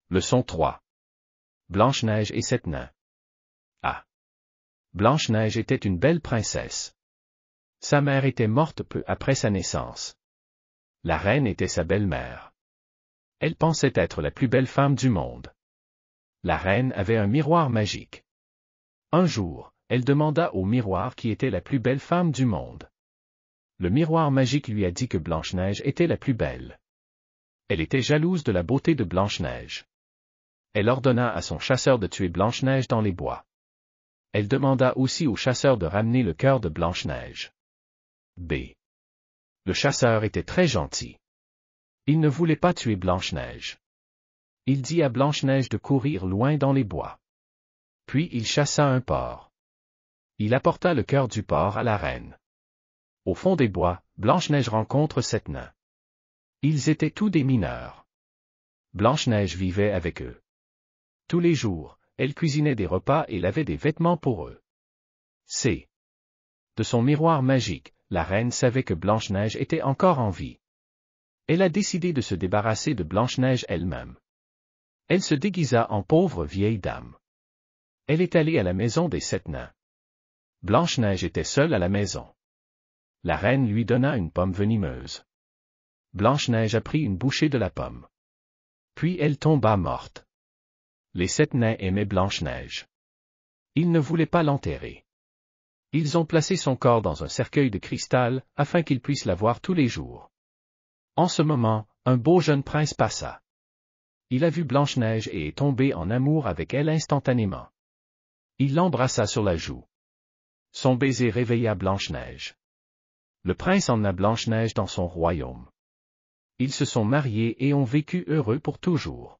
Leçon 3. Blanche-Neige et 7 nains. Ah. Blanche-Neige était une belle princesse. Sa mère était morte peu après sa naissance. La reine était sa belle-mère. Elle pensait être la plus belle femme du monde. La reine avait un miroir magique. Un jour, elle demanda au miroir qui était la plus belle femme du monde. Le miroir magique lui a dit que Blanche-Neige était la plus belle. Elle était jalouse de la beauté de Blanche-Neige. Elle ordonna à son chasseur de tuer Blanche-Neige dans les bois. Elle demanda aussi au chasseur de ramener le cœur de Blanche-Neige. B. Le chasseur était très gentil. Il ne voulait pas tuer Blanche-Neige. Il dit à Blanche-Neige de courir loin dans les bois. Puis il chassa un porc. Il apporta le cœur du porc à la reine. Au fond des bois, Blanche-Neige rencontre 7 nains. Ils étaient tous des mineurs. Blanche-Neige vivait avec eux. Tous les jours, elle cuisinait des repas et lavait des vêtements pour eux. C. De son miroir magique, la reine savait que Blanche-Neige était encore en vie. Elle a décidé de se débarrasser de Blanche-Neige elle-même. Elle se déguisa en pauvre vieille dame. Elle est allée à la maison des 7 nains. Blanche-Neige était seule à la maison. La reine lui donna une pomme venimeuse. Blanche-Neige a pris une bouchée de la pomme. Puis elle tomba morte. Les 7 nains aimaient Blanche-Neige. Ils ne voulaient pas l'enterrer. Ils ont placé son corps dans un cercueil de cristal, afin qu'ils puissent la voir tous les jours. En ce moment, un beau jeune prince passa. Il a vu Blanche-Neige et est tombé en amour avec elle instantanément. Il l'embrassa sur la joue. Son baiser réveilla Blanche-Neige. Le prince emmena Blanche-Neige dans son royaume. Ils se sont mariés et ont vécu heureux pour toujours.